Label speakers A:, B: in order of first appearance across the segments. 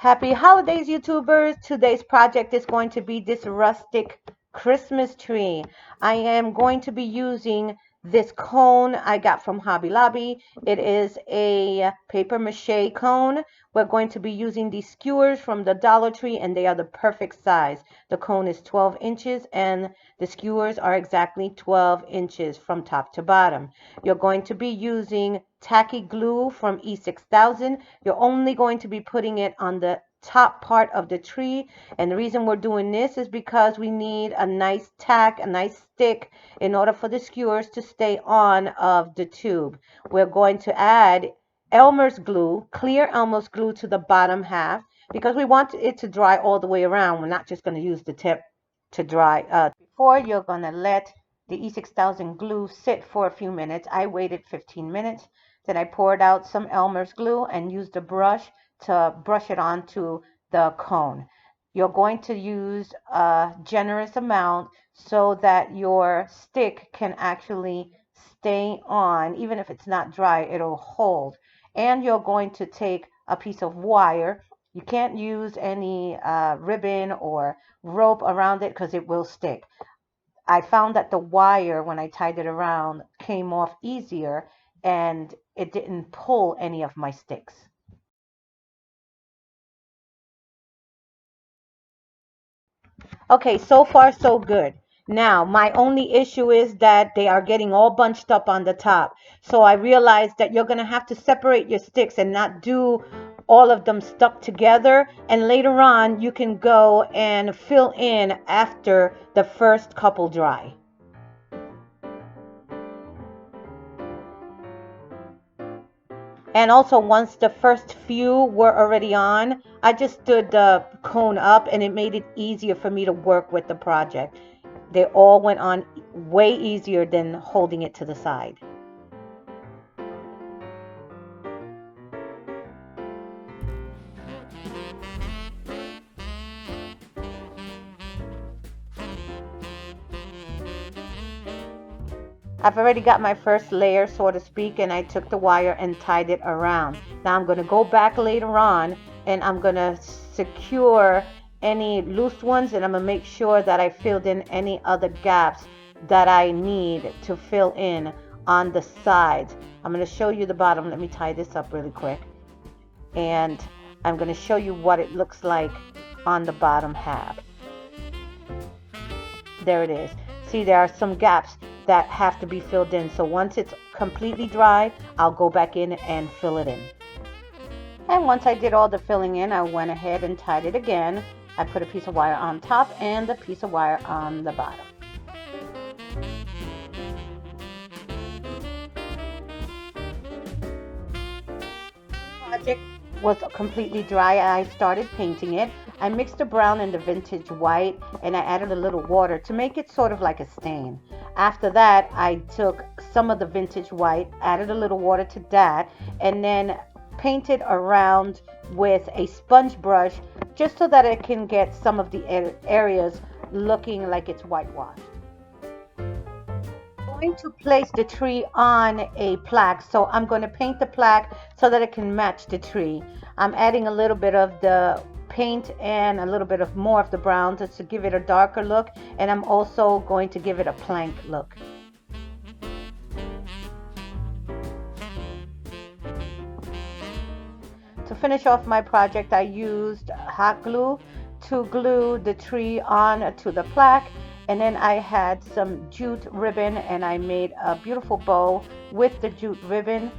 A: Happy holidays, YouTubers. Today's project is going to be this rustic Christmas tree. I am going to be using this cone I got from Hobby Lobby. It is a paper mache cone. We're going to be using these skewers from the Dollar Tree, and they are the perfect size. The cone is 12 inches and the skewers are exactly 12 inches from top to bottom. You're going to be using tacky glue from E6000. You're only going to be putting it on the top part of the tree, and the reason we're doing this is because we need a nice tack, a nice stick, in order for the skewers to stay on of the tube. We're going to add Elmer's glue, clear Elmer's glue, to the bottom half because we want it to dry all the way around. We're not just going to use the tip to dry. Before, you're going to let the E6000 glue sit for a few minutes. I waited 15 minutes. Then I poured out some Elmer's glue and used a brush to brush it onto the cone. You're going to use a generous amount so that your stick can actually stay on. Even if it's not dry, it'll hold. And you're going to take a piece of wire. You can't use any ribbon or rope around it because it will stick. I found that the wire, when I tied it around, came off easier and it didn't pull any of my sticks. Okay, so far so good. Now, my only issue is that they are getting all bunched up on the top. So I realized that you're going to have to separate your sticks and not do all of them stuck together. And later on, you can go and fill in after the first couple dry. And also, once the first few were already on, I just stood the cone up and it made it easier for me to work with the project. They all went on way easier than holding it to the side. I've already got my first layer, so to speak, and I took the wire and tied it around. Now I'm going to go back later on and I'm going to secure any loose ones, and I'm going to make sure that I filled in any other gaps that I need to fill in on the sides. I'm going to show you the bottom. Let me tie this up really quick. And I'm going to show you what it looks like on the bottom half. There it is. See, there are some gaps that have to be filled in. So once it's completely dry, I'll go back in and fill it in. And once I did all the filling in, I went ahead and tied it again. I put a piece of wire on top and a piece of wire on the bottom. Project was completely dry. I started painting it. I mixed the brown and the vintage white, and I added a little water to make it sort of like a stain. After that, I took some of the vintage white, added a little water to that, and then painted around with a sponge brush just so that it can get some of the areas looking like it's whitewashed. Going to place the tree on a plaque, so I'm going to paint the plaque so that it can match the tree. I'm adding a little bit of the paint and a little bit of more of the brown just to give it a darker look, and I'm also going to give it a plank look. To finish off my project, I used hot glue to glue the tree on to the plaque, and then I had some jute ribbon and I made a beautiful bow with the jute ribbon.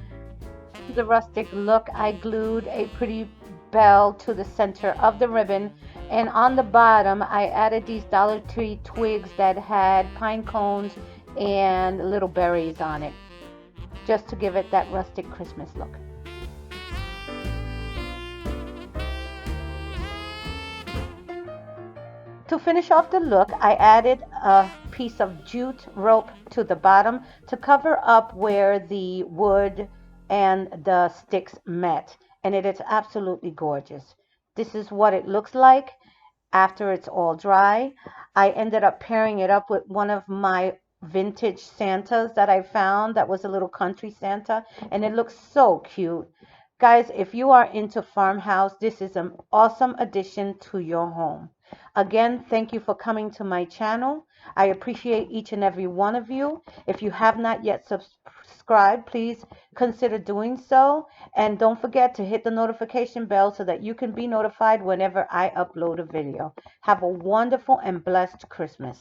A: To the rustic look, I glued a pretty bell to the center of the ribbon, and on the bottom I added these Dollar Tree twigs that had pine cones and little berries on it, just to give it that rustic Christmas look. To finish off the look, I added a piece of jute rope to the bottom to cover up where the wood and the sticks met, and it is absolutely gorgeous. This is what it looks like after it's all dry. I ended up pairing it up with one of my vintage Santas that I found that was a little country Santa, and it looks so cute. Guys, if you are into farmhouse, this is an awesome addition to your home. Again, thank you for coming to my channel. I appreciate each and every one of you. If you have not yet subscribed, please consider doing so. And don't forget to hit the notification bell so that you can be notified whenever I upload a video. Have a wonderful and blessed Christmas.